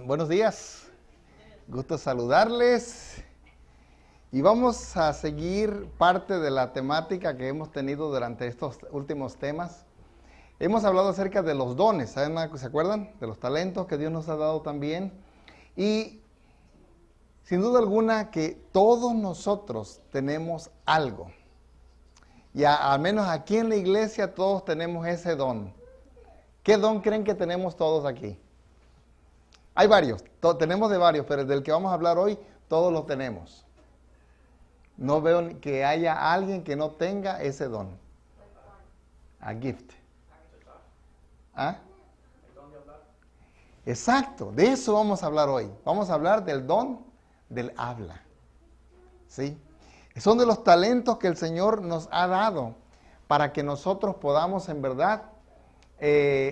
Buenos días, gusto saludarles y vamos a seguir parte de la temática que hemos tenido durante estos últimos temas. Hemos hablado acerca de los dones, ¿se acuerdan? De los talentos que Dios nos ha dado también. Y sin duda alguna que todos nosotros tenemos algo. Y al menos aquí en la iglesia todos tenemos ese don. ¿Qué don creen que tenemos todos aquí? Hay varios, tenemos de varios, pero del que vamos a hablar hoy, todos lo tenemos. No veo que haya alguien que no tenga ese don. A gift. ¿Ah? Exacto, de eso vamos a hablar hoy. Vamos a hablar del don del habla. ¿Sí? Son de los talentos que el Señor nos ha dado para que nosotros podamos en verdad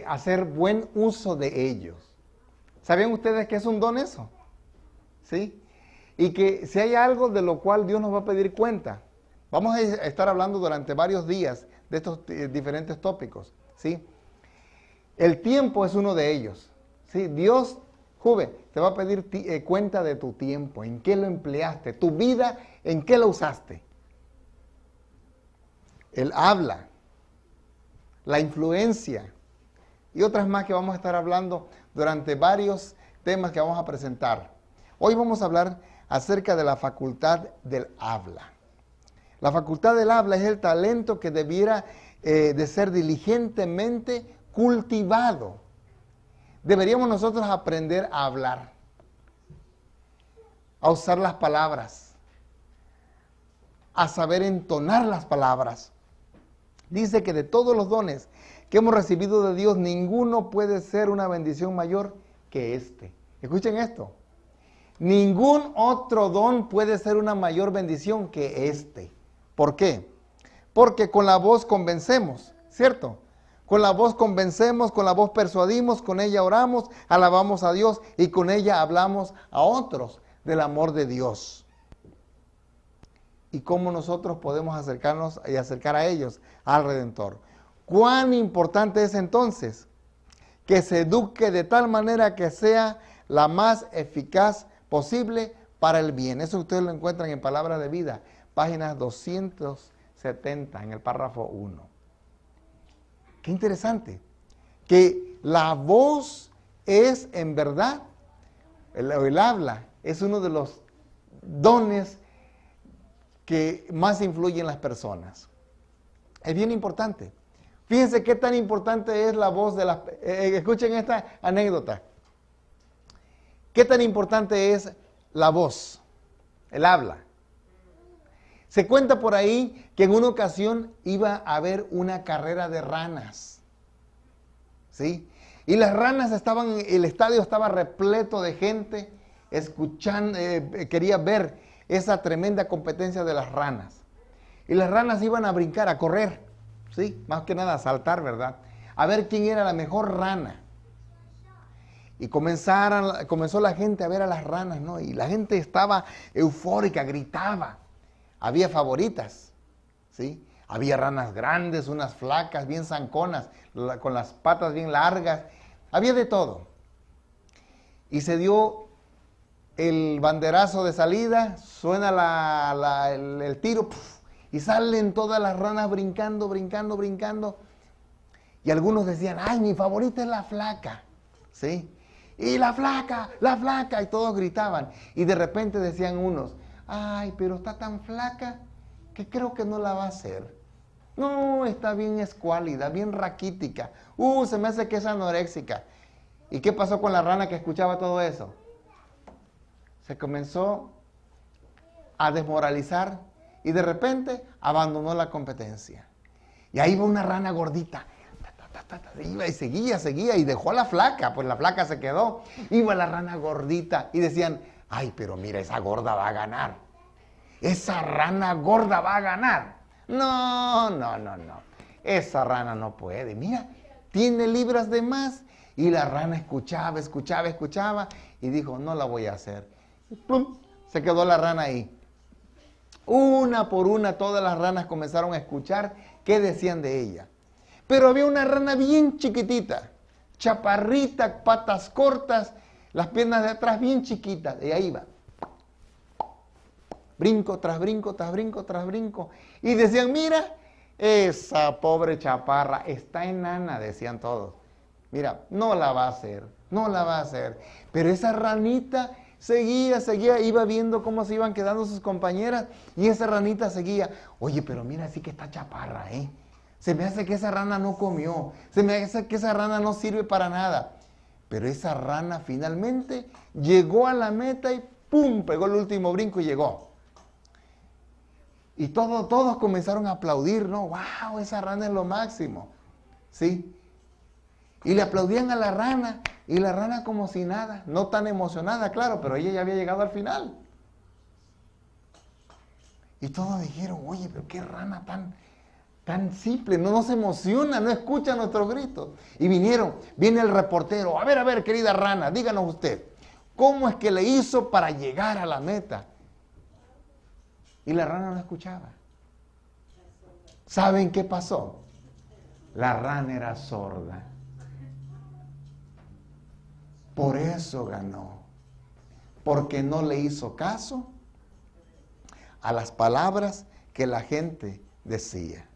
hacer buen uso de ellos. ¿Sabían ustedes que es un don eso? ¿Sí? Y que si hay algo de lo cual Dios nos va a pedir cuenta, vamos a estar hablando durante varios días de estos diferentes tópicos, ¿sí? El tiempo es uno de ellos, ¿sí? Dios, joven, te va a pedir cuenta de tu tiempo, en qué lo empleaste, tu vida, en qué lo usaste. El habla, la influencia y otras más que vamos a estar hablando durante varios temas que vamos a presentar. Hoy vamos a hablar acerca de la facultad del habla. La facultad del habla es el talento que debiera de ser diligentemente cultivado. Deberíamos nosotros aprender a hablar, a usar las palabras, a saber entonar las palabras. Dice que de todos los dones que hemos recibido de Dios, ninguno puede ser una bendición mayor que este. Escuchen esto. Ningún otro don puede ser una mayor bendición que este. ¿Por qué? Porque con la voz convencemos, ¿cierto? Con la voz convencemos, con la voz persuadimos, con ella oramos, alabamos a Dios y con ella hablamos a otros del amor de Dios. Y cómo nosotros podemos acercarnos y acercar a ellos al Redentor. ¿Cuán importante es entonces que se eduque de tal manera que sea la más eficaz posible para el bien? Eso ustedes lo encuentran en Palabras de Vida, páginas 270, en el párrafo 1. Qué interesante, que la voz es en verdad, el habla, es uno de los dones que más influyen en las personas. Es bien importante. Fíjense qué tan importante es la voz de las... escuchen esta anécdota. ¿Qué tan importante es la voz, el habla? Se cuenta por ahí que en una ocasión iba a haber una carrera de ranas. ¿Sí? Y las ranas estaban, el estadio estaba repleto de gente escuchando, quería ver esa tremenda competencia de las ranas. Y las ranas iban a brincar, a correr. Sí, más que nada a saltar, ¿verdad? A ver quién era la mejor rana. Y comenzó la gente a ver a las ranas, ¿no? Y la gente estaba eufórica, gritaba. Había favoritas, ¿sí? Había ranas grandes, unas flacas, bien zanconas, con las patas bien largas. Había de todo. Y se dio el banderazo de salida, suena el tiro, ¡puf! Y salen todas las ranas brincando, brincando, brincando. Y algunos decían, ay, mi favorita es la flaca. ¿Sí? Y la flaca, y todos gritaban. Y de repente decían unos, ay, pero está tan flaca que creo que no la va a hacer. No, está bien escuálida, bien raquítica. Se me hace que es anoréxica. ¿Y qué pasó con la rana que escuchaba todo eso? Se comenzó a desmoralizar. Y de repente abandonó la competencia. Y ahí va una rana gordita. Iba y seguía y dejó a la flaca. Pues la flaca se quedó. Iba la rana gordita y decían, ay, pero mira, esa gorda va a ganar. Esa rana gorda va a ganar. No. Esa rana no puede. Mira, tiene libras de más. Y la rana escuchaba y dijo, no la voy a hacer. Y ¡plum! Se quedó la rana ahí. Una por una todas las ranas comenzaron a escuchar qué decían de ella. Pero había una rana bien chiquitita, chaparrita, patas cortas, las piernas de atrás bien chiquitas, y ahí va. Brinco tras brinco, tras brinco, tras brinco. Y decían, mira, esa pobre chaparra está enana, decían todos. Mira, no la va a hacer, no la va a hacer. Pero esa ranita seguía, iba viendo cómo se iban quedando sus compañeras y esa ranita seguía. Oye, pero mira, sí que está chaparra, ¿eh? Se me hace que esa rana no comió, se me hace que esa rana no sirve para nada. Pero esa rana finalmente llegó a la meta y ¡pum! Pegó el último brinco y llegó. Y todos comenzaron a aplaudir, ¿no? ¡Wow! Esa rana es lo máximo, ¿sí? Y le aplaudían a la rana, y la rana como si nada, no tan emocionada, claro, pero ella ya había llegado al final. Y todos dijeron, oye, pero qué rana tan simple, no se emociona, no escucha nuestros gritos. Y viene el reportero, a ver, querida rana, díganos usted, ¿cómo es que le hizo para llegar a la meta? Y la rana no escuchaba. ¿Saben qué pasó? La rana era sorda. Por eso ganó. Porque no le hizo caso a las palabras que la gente decía.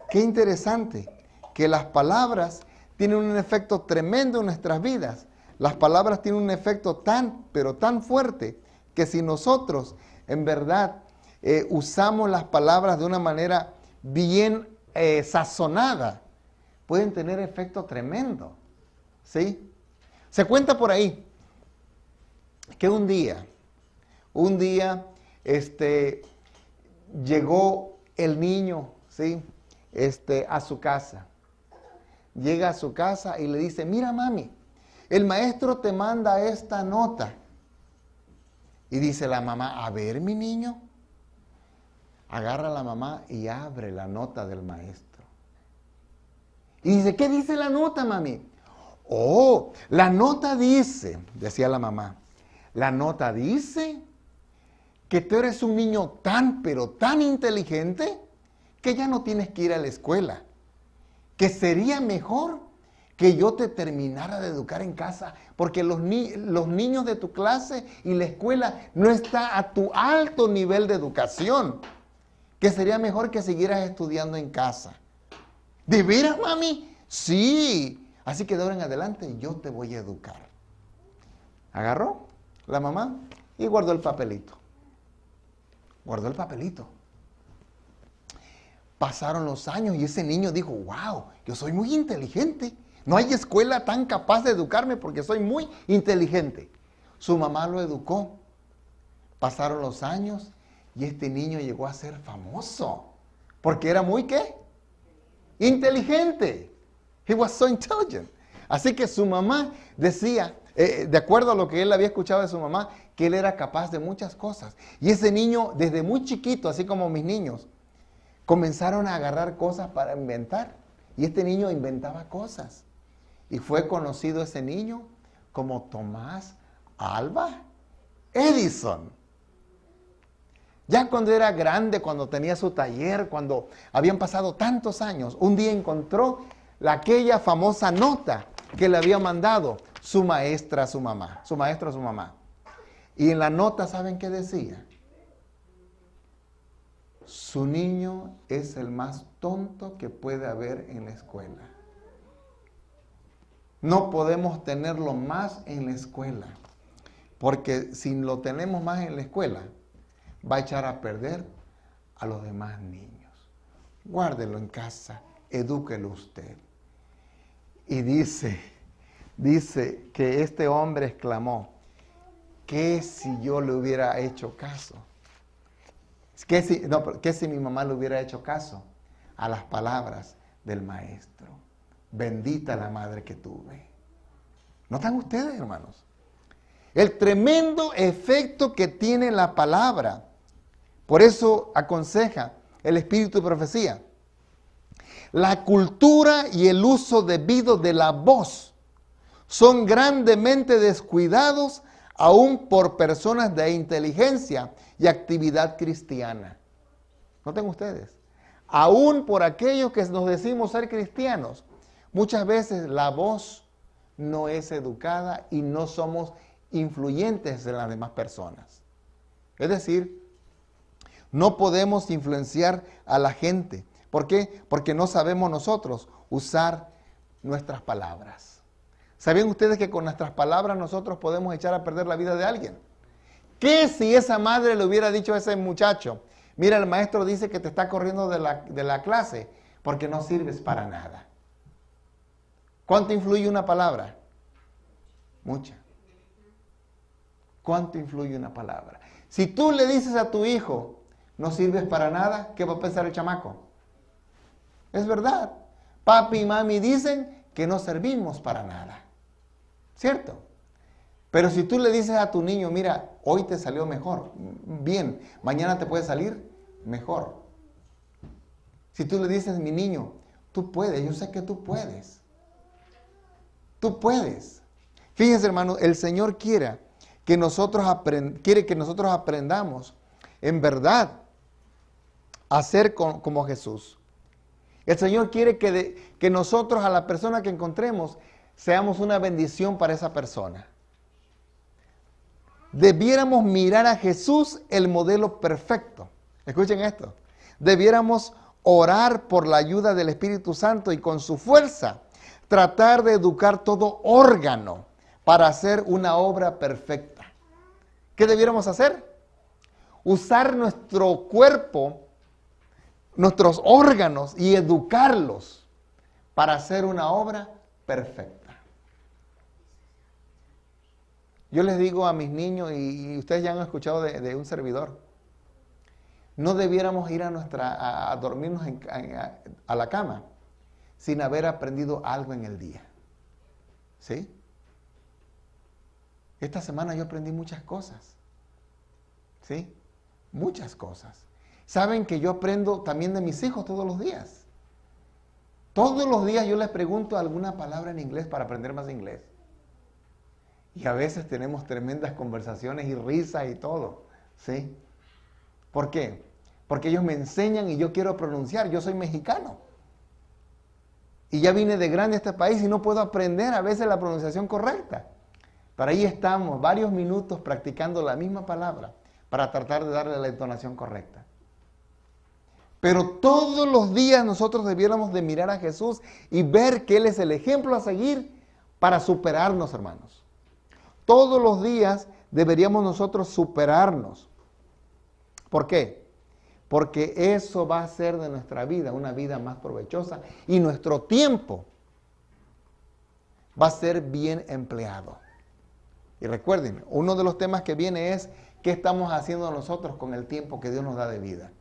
Qué interesante que las palabras tienen un efecto tremendo en nuestras vidas. Las palabras tienen un efecto pero tan fuerte, que si nosotros en verdad usamos las palabras de una manera bien sazonada, pueden tener efecto tremendo, ¿sí? Se cuenta por ahí que un día, llegó el niño, ¿sí? A su casa. Llega a su casa y le dice, mira mami, el maestro te manda esta nota. Y dice la mamá, a ver mi niño. Agarra a la mamá y abre la nota del maestro. Y dice, ¿qué dice la nota, mami? Oh, la nota dice, decía la mamá, la nota dice que tú eres un niño pero tan inteligente que ya no tienes que ir a la escuela. Que sería mejor que yo te terminara de educar en casa, porque los niños de tu clase y la escuela no está a tu alto nivel de educación. Que sería mejor que siguieras estudiando en casa. ¿De veras, mami? Sí. Así que de ahora en adelante yo te voy a educar. Agarró la mamá y guardó el papelito. Guardó el papelito. Pasaron los años y ese niño dijo, wow, yo soy muy inteligente. No hay escuela tan capaz de educarme porque soy muy inteligente. Su mamá lo educó. Pasaron los años y este niño llegó a ser famoso. Porque era muy, ¿qué? Inteligente. He was so intelligent. Así que su mamá decía, de acuerdo a lo que él había escuchado de su mamá, que él era capaz de muchas cosas. Y ese niño, desde muy chiquito, así como mis niños, comenzaron a agarrar cosas para inventar. Y este niño inventaba cosas. Y fue conocido ese niño como Tomás Alva Edison. Ya cuando era grande, cuando tenía su taller, cuando habían pasado tantos años, un día encontró aquella famosa nota que le había mandado su maestra a su mamá. Su maestro a su mamá. Y en la nota, ¿saben qué decía? Su niño es el más tonto que puede haber en la escuela. No podemos tenerlo más en la escuela, porque si lo tenemos más en la escuela, va a echar a perder a los demás niños. Guárdelo en casa, edúquelo usted. Y dice que este hombre exclamó, ¿qué si yo le hubiera hecho caso? ¿Qué si mi mamá le hubiera hecho caso a las palabras del maestro? Bendita la madre que tuve. ¿Notan ustedes, hermanos? El tremendo efecto que tiene la palabra. Por eso aconseja el espíritu de profecía. La cultura y el uso debido de la voz son grandemente descuidados aún por personas de inteligencia y actividad cristiana. Noten ustedes, aún por aquellos que nos decimos ser cristianos, muchas veces la voz no es educada y no somos influyentes en las demás personas. Es decir, no podemos influenciar a la gente. ¿Por qué? Porque no sabemos nosotros usar nuestras palabras. ¿Sabían ustedes que con nuestras palabras nosotros podemos echar a perder la vida de alguien? ¿Qué si esa madre le hubiera dicho a ese muchacho, mira, el maestro dice que te está corriendo de la clase porque no sirves para nada? ¿Cuánto influye una palabra? Mucha. ¿Cuánto influye una palabra? Si tú le dices a tu hijo, no sirves para nada, ¿qué va a pensar el chamaco? Es verdad. Papi y mami dicen que no servimos para nada. ¿Cierto? Pero si tú le dices a tu niño, mira, hoy te salió mejor, bien, mañana te puede salir mejor. Si tú le dices, mi niño, tú puedes, yo sé que tú puedes. Tú puedes. Fíjense, hermano, el Señor quiere que nosotros aprendamos en verdad a ser como Jesús. El Señor quiere que nosotros a la persona que encontremos seamos una bendición para esa persona. Debiéramos mirar a Jesús, el modelo perfecto. Escuchen esto. Debiéramos orar por la ayuda del Espíritu Santo y con su fuerza tratar de educar todo órgano para hacer una obra perfecta. ¿Qué debiéramos hacer? Usar nuestro cuerpo, nuestros órganos y educarlos para hacer una obra perfecta. Yo les digo a mis niños, y ustedes ya han escuchado de un servidor, no debiéramos ir a dormirnos a la cama sin haber aprendido algo en el día. ¿Sí? Esta semana yo aprendí muchas cosas. ¿Sí? Muchas cosas. Saben que yo aprendo también de mis hijos todos los días. Todos los días yo les pregunto alguna palabra en inglés para aprender más inglés. Y a veces tenemos tremendas conversaciones y risas y todo. ¿Sí? ¿Por qué? Porque ellos me enseñan y yo quiero pronunciar. Yo soy mexicano. Y ya vine de grande a este país y no puedo aprender a veces la pronunciación correcta. Pero ahí estamos, varios minutos practicando la misma palabra para tratar de darle la entonación correcta. Pero todos los días nosotros debiéramos de mirar a Jesús y ver que Él es el ejemplo a seguir para superarnos, hermanos. Todos los días deberíamos nosotros superarnos. ¿Por qué? Porque eso va a hacer de nuestra vida una vida más provechosa y nuestro tiempo va a ser bien empleado. Y recuerden, uno de los temas que viene es qué estamos haciendo nosotros con el tiempo que Dios nos da de vida.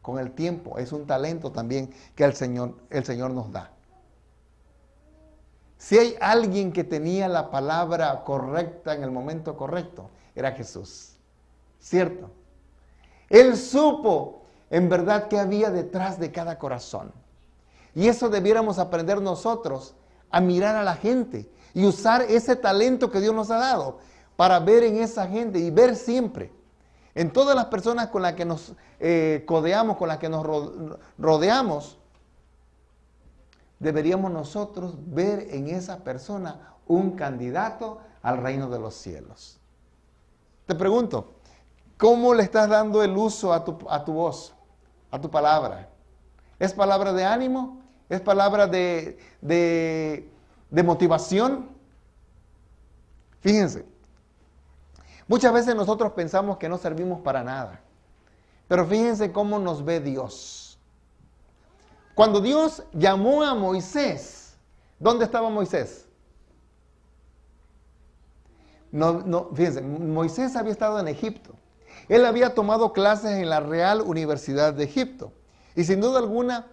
Con el tiempo, es un talento también que el Señor nos da. Si hay alguien que tenía la palabra correcta en el momento correcto, era Jesús. ¿Cierto? Él supo en verdad qué había detrás de cada corazón. Y eso debiéramos aprender nosotros, a mirar a la gente y usar ese talento que Dios nos ha dado para ver en esa gente y ver siempre. En todas las personas con las que nos codeamos, con las que nos rodeamos, deberíamos nosotros ver en esa persona un candidato al reino de los cielos. Te pregunto, ¿cómo le estás dando el uso a tu voz, a tu palabra? ¿Es palabra de ánimo? ¿Es palabra de motivación? Fíjense, muchas veces nosotros pensamos que no servimos para nada, pero fíjense cómo nos ve Dios. Cuando Dios llamó a Moisés, ¿dónde estaba Moisés? Fíjense, Moisés había estado en Egipto. Él había tomado clases en la Real Universidad de Egipto. Y sin duda alguna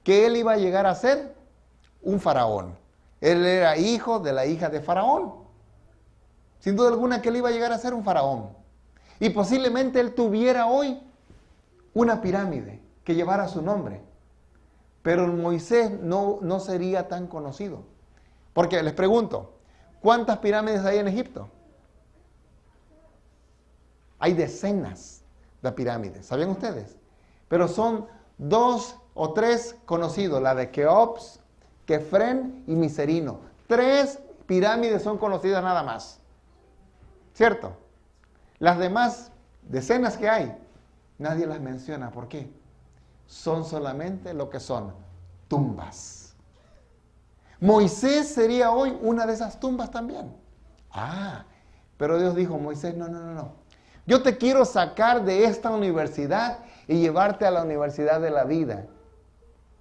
que él iba a llegar a ser un faraón. Él era hijo de la hija de Faraón. Sin duda alguna que él iba a llegar a ser un faraón. Y posiblemente él tuviera hoy una pirámide que llevara su nombre. Pero Moisés no sería tan conocido. Porque les pregunto, ¿cuántas pirámides hay en Egipto? Hay decenas de pirámides, ¿sabían ustedes? Pero son 2 o 3 conocidos, la de Keops, Kefren y Miserino. 3 pirámides son conocidas nada más. ¿cierto? Las demás decenas que hay, nadie las menciona. ¿Por qué? Son solamente lo que son, tumbas. Moisés sería hoy una de esas tumbas también. Pero Dios dijo, Moisés, no. Yo te quiero sacar de esta universidad y llevarte a la universidad de la vida,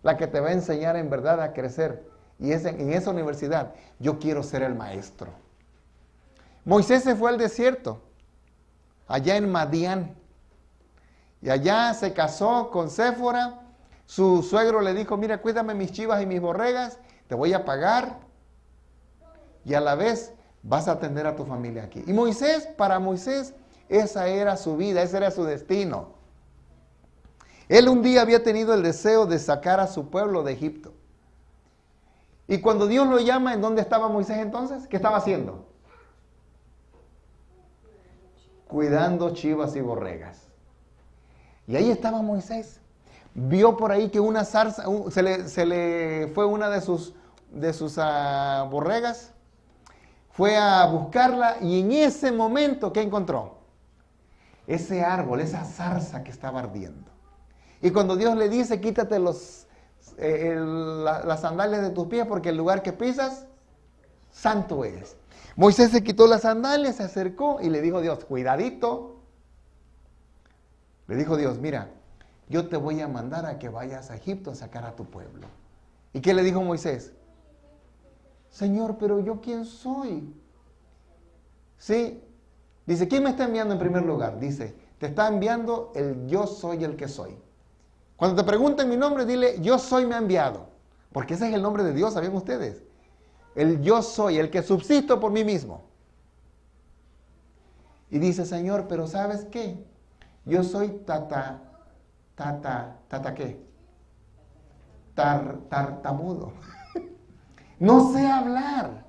la que te va a enseñar en verdad a crecer. Y en esa universidad yo quiero ser el maestro. Moisés se fue al desierto, allá en Madián. Y allá se casó con Séfora. Su suegro le dijo, mira, cuídame mis chivas y mis borregas, te voy a pagar. Y a la vez vas a atender a tu familia aquí. Y Moisés, para Moisés, esa era su vida, ese era su destino. Él un día había tenido el deseo de sacar a su pueblo de Egipto. Y cuando Dios lo llama, ¿en dónde estaba Moisés entonces? ¿Qué estaba haciendo? Cuidando chivas y borregas. Y ahí estaba Moisés. Vio por ahí que una zarza, se le fue una de sus borregas. Fue a buscarla y en ese momento, ¿qué encontró? Ese árbol, esa zarza que estaba ardiendo. Y cuando Dios le dice, quítate las sandalias de tus pies porque el lugar que pisas, santo es. Moisés se quitó las sandalias, se acercó y le dijo a Dios, cuidadito. Le dijo Dios, mira, yo te voy a mandar a que vayas a Egipto a sacar a tu pueblo. ¿Y qué le dijo Moisés? Señor, pero ¿yo quién soy? Sí, dice, ¿quién me está enviando en primer lugar? Dice, te está enviando el yo soy el que soy. Cuando te pregunten mi nombre, dile, yo soy me ha enviado. Porque ese es el nombre de Dios, ¿sabían ustedes? El yo soy, el que subsisto por mí mismo. Y dice, Señor, pero ¿sabes qué? Yo soy ¿qué? Tartamudo. No sé hablar.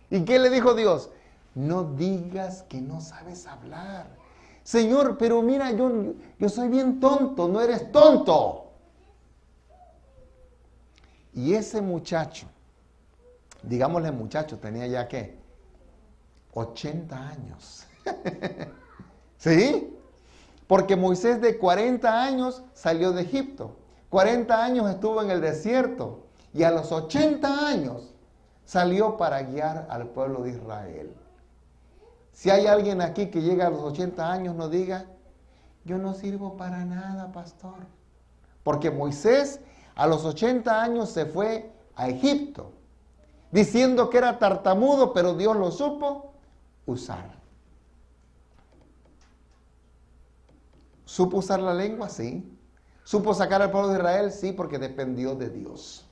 ¿Y qué le dijo Dios? No digas que no sabes hablar. Señor, pero mira, yo soy bien tonto, no eres tonto. Y ese muchacho, digámosle muchacho, tenía ya ¿qué? 80 años. ¿Sí? Porque Moisés de 40 años salió de Egipto. 40 años estuvo en el desierto. Y a los 80 años salió para guiar al pueblo de Israel. Si hay alguien aquí que llega a los 80 años, no diga, yo no sirvo para nada, pastor. Porque Moisés a los 80 años se fue a Egipto, diciendo que era tartamudo, pero Dios lo supo usar. ¿Supo usar la lengua? Sí. ¿Supo sacar al pueblo de Israel? Sí, porque dependió de Dios.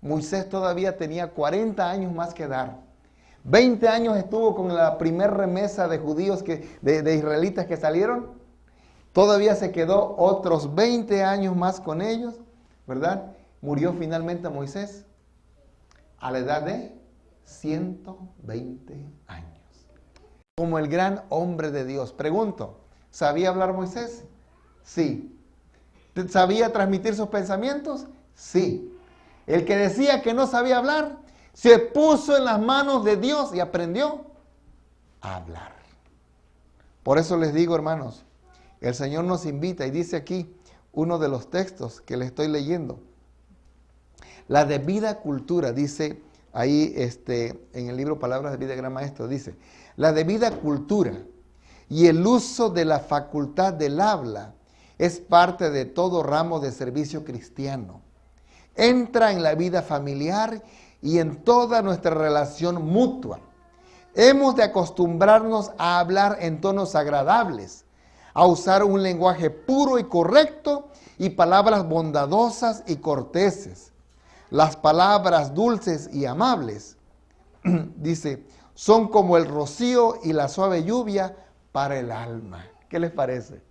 Moisés todavía tenía 40 años más que dar. 20 años estuvo con la primer remesa de judíos, de israelitas que salieron. Todavía se quedó otros 20 años más con ellos, ¿verdad? Murió finalmente Moisés a la edad de 120 años. Como el gran hombre de Dios. Pregunto, ¿sabía hablar Moisés? Sí. ¿Sabía transmitir sus pensamientos? Sí. El que decía que no sabía hablar, se puso en las manos de Dios y aprendió a hablar. Por eso les digo, hermanos, el Señor nos invita y dice aquí uno de los textos que le estoy leyendo. La debida cultura, dice ahí en el libro Palabras de Vida, Gran Maestro, dice, la debida cultura y el uso de la facultad del habla es parte de todo ramo de servicio cristiano. Entra en la vida familiar y en toda nuestra relación mutua. Hemos de acostumbrarnos a hablar en tonos agradables, a usar un lenguaje puro y correcto y palabras bondadosas y corteses. Las palabras dulces y amables, dice, son como el rocío y la suave lluvia para el alma. ¿Qué les parece?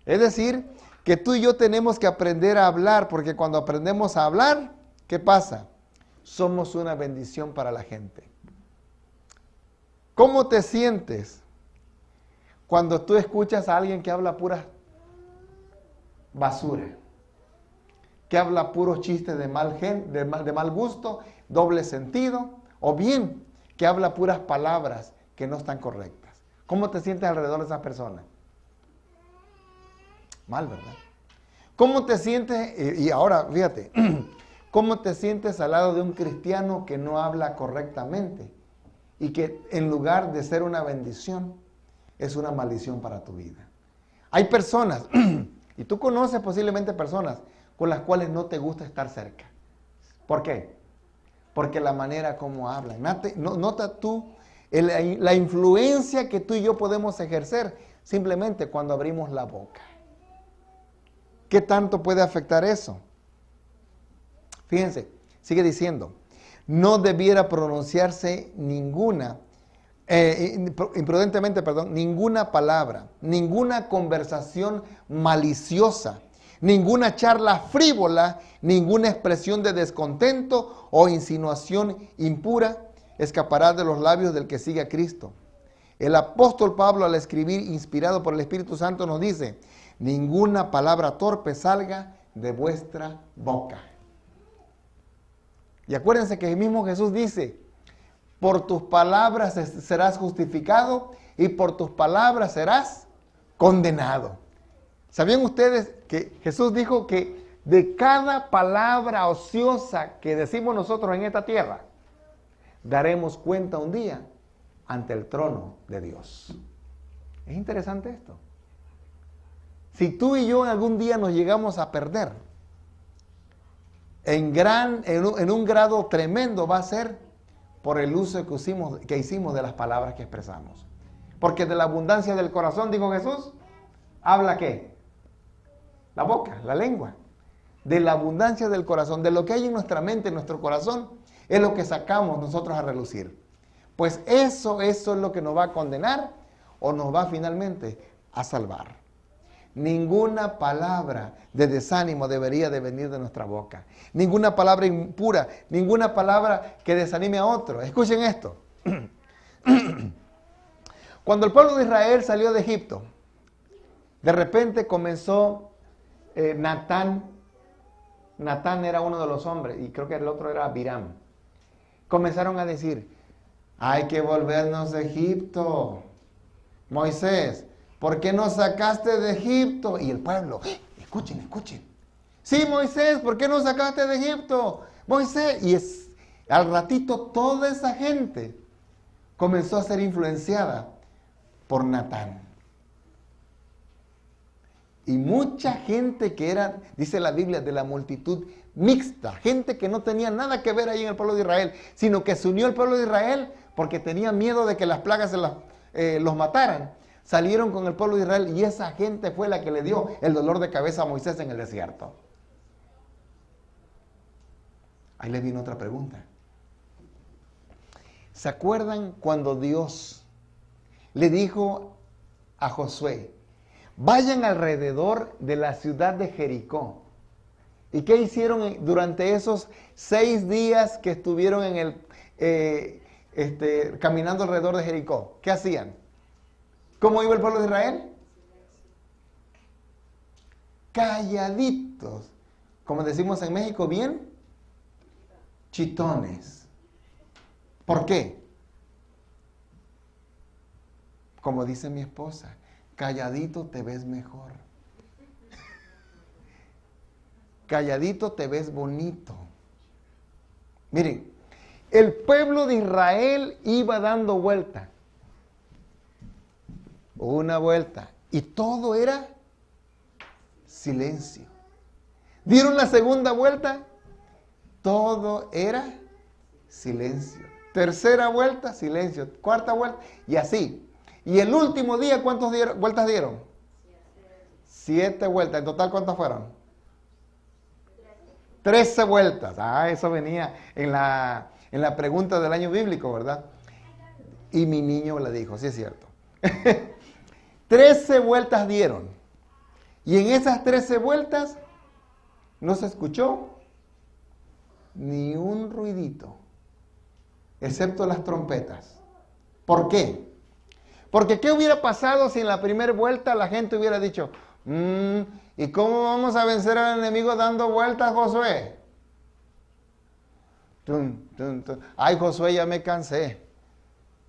Es decir, que tú y yo tenemos que aprender a hablar, porque cuando aprendemos a hablar, ¿qué pasa? Somos una bendición para la gente. ¿Cómo te sientes cuando tú escuchas a alguien que habla pura basura? Que habla puros chistes de mal gusto, doble sentido, o bien que habla puras palabras que no están correctas. ¿Cómo te sientes alrededor de esas personas? Mal, ¿verdad? ¿Cómo te sientes? Y ahora, fíjate, ¿cómo te sientes al lado de un cristiano que no habla correctamente y que en lugar de ser una bendición, es una maldición para tu vida? Hay personas, y tú conoces posiblemente personas con las cuales no te gusta estar cerca. ¿Por qué? Porque la manera como hablan. Nota tú la influencia que tú y yo podemos ejercer simplemente cuando abrimos la boca. ¿Qué tanto puede afectar eso? Fíjense, sigue diciendo, no debiera pronunciarse ninguna palabra, ninguna conversación maliciosa, ninguna charla frívola, ninguna expresión de descontento o insinuación impura escapará de los labios del que sigue a Cristo. El apóstol Pablo, al escribir inspirado por el Espíritu Santo, nos dice, ninguna palabra torpe salga de vuestra boca. Y acuérdense que el mismo Jesús dice, por tus palabras serás justificado y por tus palabras serás condenado. ¿Sabían ustedes que Jesús dijo que de cada palabra ociosa que decimos nosotros en esta tierra, daremos cuenta un día ante el trono de Dios? Es interesante esto. Si tú y yo algún día nos llegamos a perder, en un grado tremendo va a ser por el uso que hicimos de las palabras que expresamos. Porque de la abundancia del corazón, dijo Jesús, ¿habla qué? La boca, la lengua. De la abundancia del corazón, de lo que hay en nuestra mente, en nuestro corazón, es lo que sacamos nosotros a relucir. Pues eso es lo que nos va a condenar o nos va finalmente a salvar. Ninguna palabra de desánimo debería de venir de nuestra boca. Ninguna palabra impura, ninguna palabra que desanime a otro. Escuchen esto. Cuando el pueblo de Israel salió de Egipto, de repente comenzó Natán. Natán era uno de los hombres y creo que el otro era Abiram. Comenzaron a decir, hay que volvernos de Egipto. Moisés, ¿por qué nos sacaste de Egipto? Y el pueblo, escuchen. Sí, Moisés, ¿por qué nos sacaste de Egipto? Moisés. Y al ratito toda esa gente comenzó a ser influenciada por Natán. Y mucha gente que era, dice la Biblia, de la multitud mixta, gente que no tenía nada que ver ahí en el pueblo de Israel, sino que se unió al pueblo de Israel porque tenía miedo de que las plagas los mataran. Salieron con el pueblo de Israel y esa gente fue la que le dio el dolor de cabeza a Moisés en el desierto. Ahí le vino otra pregunta. ¿Se acuerdan cuando Dios le dijo a Josué, vayan alrededor de la ciudad de Jericó? ¿Y qué hicieron durante esos 6 días que estuvieron caminando alrededor de Jericó? ¿Qué hacían? ¿Cómo iba el pueblo de Israel? Calladitos. Como decimos en México, bien chitones. ¿Por qué? Como dice mi esposa, calladito te ves mejor. Calladito te ves bonito. Miren, el pueblo de Israel iba dando vuelta. Una vuelta. Y todo era silencio. Dieron la segunda vuelta. Todo era silencio. Tercera vuelta, silencio. Cuarta vuelta. Y así. Y el último día, ¿cuántas vueltas dieron? 7 vueltas. En total, ¿cuántas fueron? 13 vueltas. Eso venía en la pregunta del año bíblico, ¿verdad? Y mi niño le dijo, sí es cierto. 13 vueltas dieron. Y en esas 13 vueltas no se escuchó ni un ruidito, excepto las trompetas. ¿Por qué? Porque ¿qué hubiera pasado si en la primera vuelta la gente hubiera dicho, ¿y cómo vamos a vencer al enemigo dando vueltas, Josué? Ay, Josué, ya me cansé.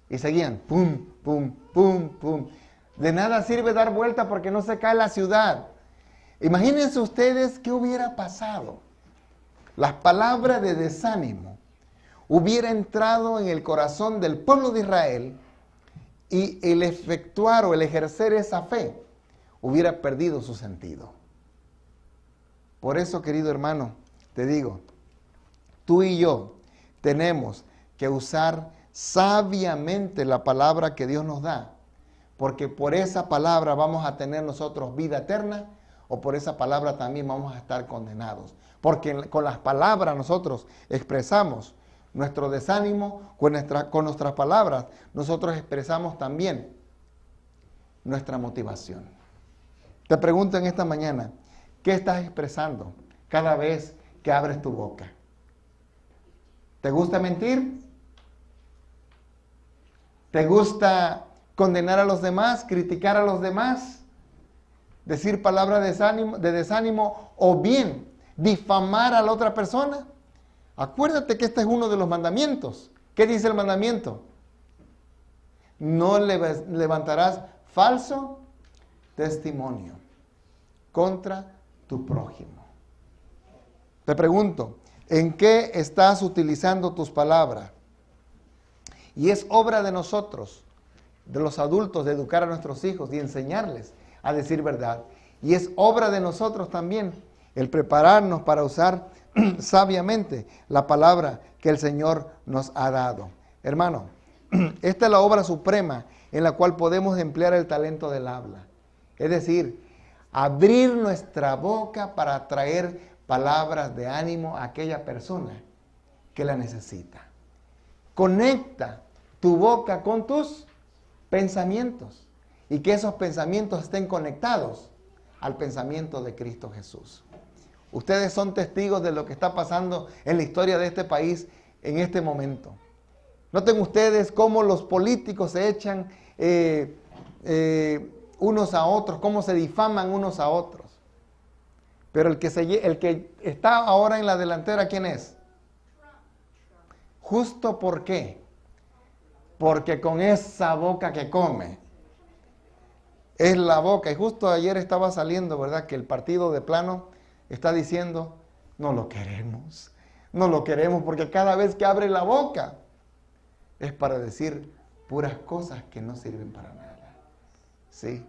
Y seguían, pum, pum, pum, pum. De nada sirve dar vuelta porque no se cae la ciudad. Imagínense ustedes qué hubiera pasado. Las palabras de desánimo hubiera entrado en el corazón del pueblo de Israel y el efectuar o el ejercer esa fe hubiera perdido su sentido. Por eso, querido hermano, te digo, tú y yo tenemos que usar sabiamente la palabra que Dios nos da, porque por esa palabra vamos a tener nosotros vida eterna, o por esa palabra también vamos a estar condenados. Porque con las palabras nosotros expresamos nuestro desánimo, con nuestras palabras nosotros expresamos también nuestra motivación. Te pregunto en esta mañana, ¿qué estás expresando cada vez que abres tu boca? ¿Te gusta mentir? ¿Te gusta condenar a los demás, criticar a los demás, decir palabras de desánimo o bien difamar a la otra persona? Acuérdate que este es uno de los mandamientos. ¿Qué dice el mandamiento? No levantarás falso testimonio contra tu prójimo. Te pregunto, ¿en qué estás utilizando tus palabras? Y es obra de nosotros, de los adultos, de educar a nuestros hijos y enseñarles a decir verdad. Y es obra de nosotros también el prepararnos para usar sabiamente la palabra que el Señor nos ha dado. Hermano, esta es la obra suprema en la cual podemos emplear el talento del habla. Es decir, abrir nuestra boca para traer palabras de ánimo a aquella persona que la necesita. Conecta tu boca con tus pensamientos y que esos pensamientos estén conectados al pensamiento de Cristo Jesús. Ustedes son testigos de lo que está pasando en la historia de este país en este momento. Noten ustedes cómo los políticos se echan unos a otros, cómo se difaman unos a otros. Pero el que está ahora en la delantera, ¿quién es? ¿Justo por qué? Porque con esa boca que come, es la boca. Y justo ayer estaba saliendo, ¿verdad?, que el partido de plano está diciendo, no lo queremos porque cada vez que abre la boca es para decir puras cosas que no sirven para nada. ¿Sí?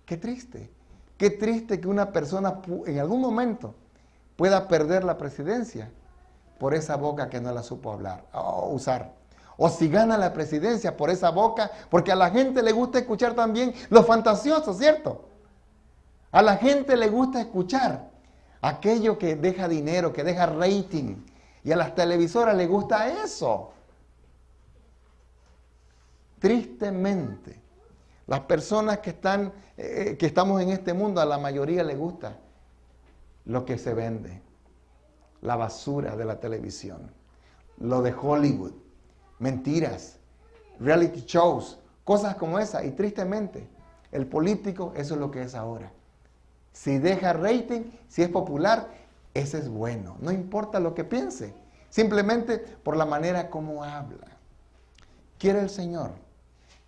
Qué triste que una persona en algún momento pueda perder la presidencia por esa boca que no la supo hablar o usar. O si gana la presidencia por esa boca, porque a la gente le gusta escuchar también lo fantasioso, ¿cierto? A la gente le gusta escuchar aquello que deja dinero, que deja rating. Y a las televisoras les gusta eso. Tristemente, las personas que estamos en este mundo, a la mayoría les gusta lo que se vende. La basura de la televisión. Lo de Hollywood. Mentiras. Reality shows. Cosas como esa. Y tristemente, el político, eso es lo que es ahora. Si deja rating, si es popular, ese es bueno. No importa lo que piense, simplemente por la manera como habla. Quiere el Señor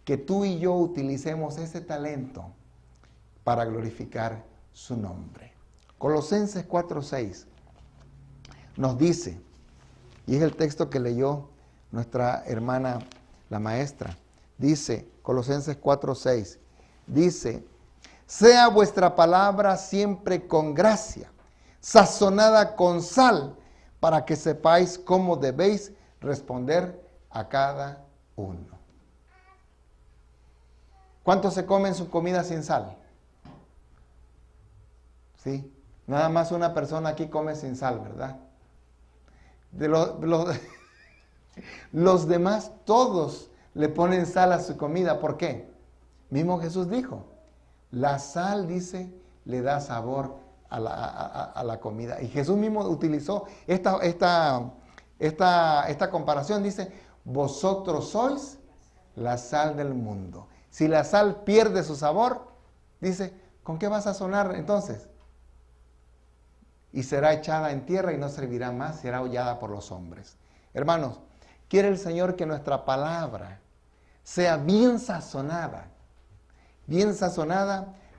que tú y yo utilicemos ese talento para glorificar su nombre. Colosenses 4:6 nos dice, y es el texto que leyó nuestra hermana, la maestra, dice, Colosenses 4:6, dice, sea vuestra palabra siempre con gracia, sazonada con sal, para que sepáis cómo debéis responder a cada uno. ¿Cuántos se comen su comida sin sal? Sí, nada más una persona aquí come sin sal, ¿verdad? Los demás todos le ponen sal a su comida. ¿Por qué? Mismo Jesús dijo, la sal, dice, le da sabor a la comida. Y Jesús mismo utilizó esta comparación. Dice, vosotros sois la sal del mundo. Si la sal pierde su sabor, dice, ¿con qué va a sazonar entonces? Y será echada en tierra y no servirá más, será hollada por los hombres. Hermanos, quiere el Señor que nuestra palabra sea bien sazonada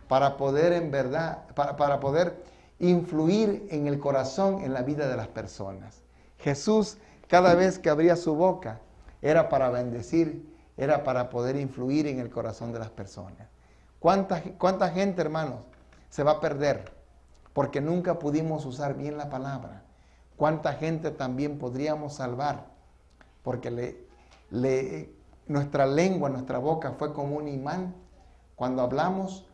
para poder en verdad, para poder influir en el corazón, en la vida de las personas. Jesús, cada vez que abría su boca, era para bendecir, era para poder influir en el corazón de las personas. ¿Cuánta gente, hermanos, se va a perder porque nunca pudimos usar bien la palabra? ¿Cuánta gente también podríamos salvar porque nuestra lengua, nuestra boca fue como un imán? Cuando hablamos,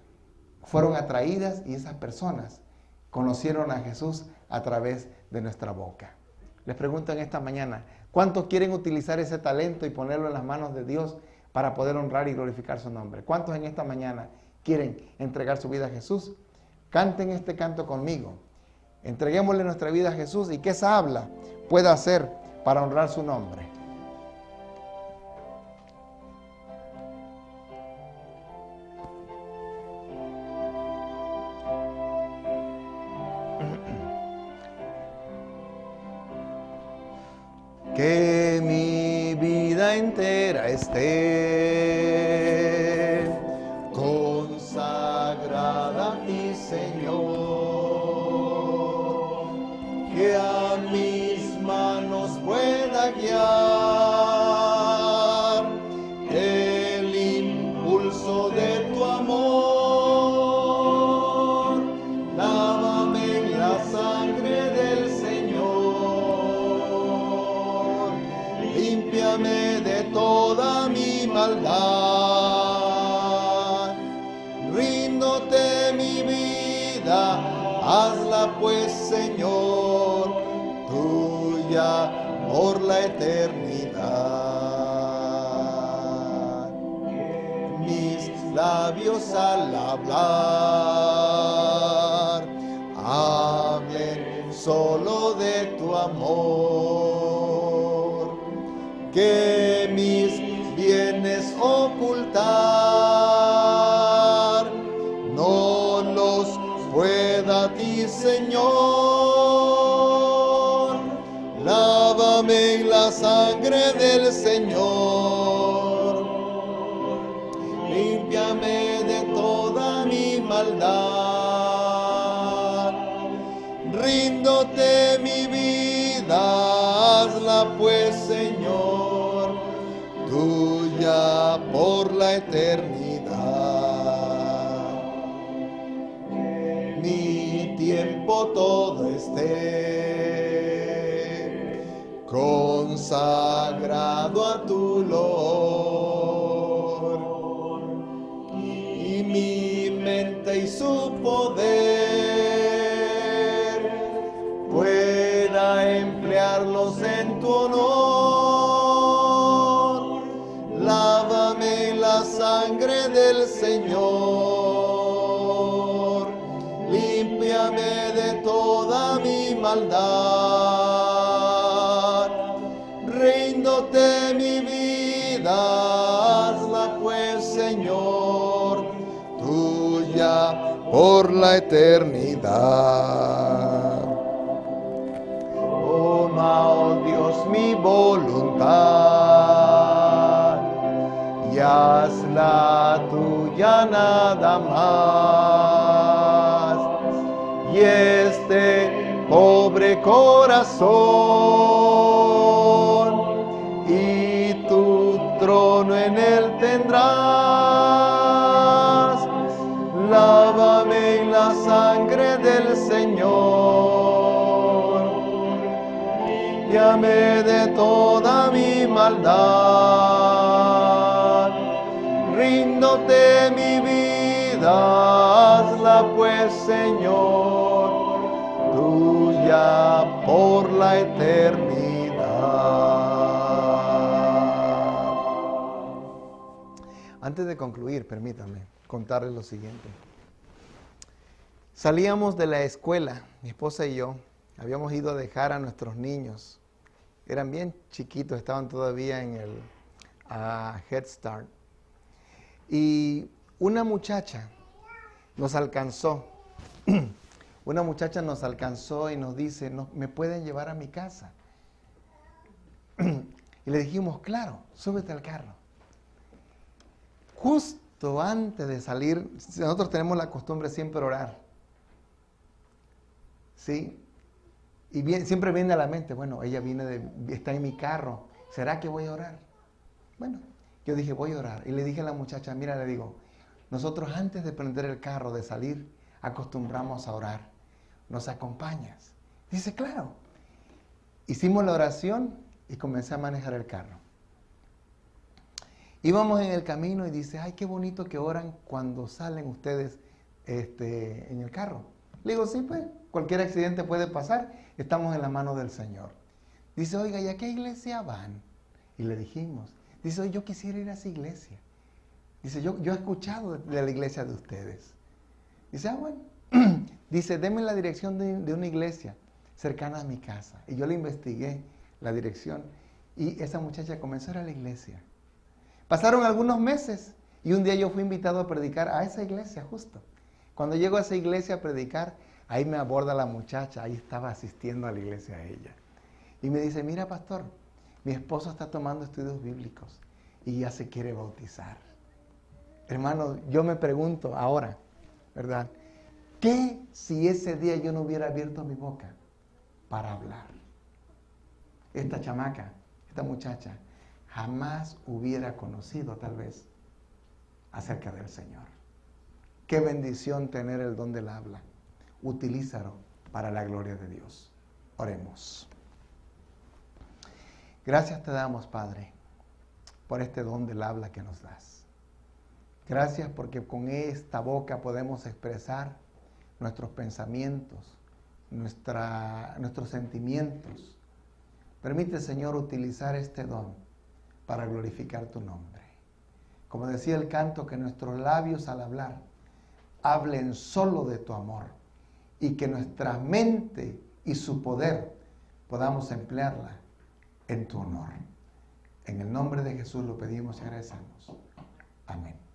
fueron atraídas y esas personas conocieron a Jesús a través de nuestra boca. Les pregunto en esta mañana, ¿cuántos quieren utilizar ese talento y ponerlo en las manos de Dios para poder honrar y glorificar su nombre? ¿Cuántos en esta mañana quieren entregar su vida a Jesús? Canten este canto conmigo. Entreguémosle nuestra vida a Jesús y que esa habla pueda hacer para honrar su nombre. Que mi vida entera esté consagrada a ti, Señor, que a mis manos pueda guiar el impulso de tu amor. Lávame en la sangre del Señor, límpiame de toda mi maldad. Ríndote mi vida, hazla pues, Señor, tuya por la eternidad. Mis labios al hablar hablen solo de tu amor. Que mis bienes ocultar no los pueda a ti, Señor. Lávame en la sangre del Señor, límpiame de toda mi maldad. Ríndote mi vida, hazla pues, Señor, tuya por la eternidad. Mi tiempo todo esté consagrado a tu loor, y mi mente y su poder pueda emplearlos en tu honor. Lávame en la sangre del Señor, límpiame de toda mi maldad. Ríndote mi vida, hazla pues, Señor, tuya por la eternidad. Toma, oh Dios, mi voluntad y hazla tuya nada más. Y este pobre corazón y tu trono en él tendrás. Lávame en la sangre del Señor, límpiame de toda mi maldad. Ríndote mi vida, hazla pues, Señor, tuya por la eternidad. Antes de concluir, permítame contarles lo siguiente. Salíamos de la escuela, mi esposa y yo, habíamos ido a dejar a nuestros niños. Eran bien chiquitos, estaban todavía en el Head Start. Y una muchacha nos alcanzó. Una muchacha nos alcanzó y nos dice, ¿me pueden llevar a mi casa? Y le dijimos, claro, súbete al carro. justo antes de salir, nosotros tenemos la costumbre siempre orar. ¿Sí? Y siempre viene a la mente, bueno, ella está en mi carro, ¿será que voy a orar? Bueno, yo dije, voy a orar. Y le dije a la muchacha, mira, le digo, nosotros antes de prender el carro, de salir, acostumbramos a orar. ¿Nos acompañas? Dice, claro. Hicimos la oración y comencé a manejar el carro. Íbamos en el camino y dice, ay, qué bonito que oran cuando salen ustedes en el carro. Le digo, sí, pues, cualquier accidente puede pasar, estamos en la mano del Señor. Dice, oiga, ¿y a qué iglesia van? Y le dijimos, dice, oye, yo quisiera ir a esa iglesia. Dice, yo he escuchado de la iglesia de ustedes. Dice, bueno. Dice, deme la dirección de una iglesia cercana a mi casa. Y yo le investigué la dirección y esa muchacha comenzó a ir a la iglesia. Pasaron algunos meses y un día yo fui invitado a predicar a esa iglesia justo. Cuando llego a esa iglesia a predicar, ahí me aborda la muchacha, ahí estaba asistiendo a la iglesia ella. Y me dice, mira pastor, mi esposo está tomando estudios bíblicos y ya se quiere bautizar. Hermano, yo me pregunto ahora, ¿verdad? ¿Qué si ese día yo no hubiera abierto mi boca para hablar? Esta chamaca, esta muchacha, jamás hubiera conocido tal vez acerca del Señor. Qué bendición tener el don del habla. Utilízalo para la gloria de Dios. Oremos. Gracias te damos, Padre, por este don del habla que nos das. Gracias porque con esta boca podemos expresar nuestros pensamientos, nuestros sentimientos. Permite, Señor, utilizar este don para glorificar tu nombre. Como decía el canto, que nuestros labios al hablar hablen solo de tu amor y que nuestra mente y su poder podamos emplearla en tu honor. En el nombre de Jesús lo pedimos y agradecemos. Amén.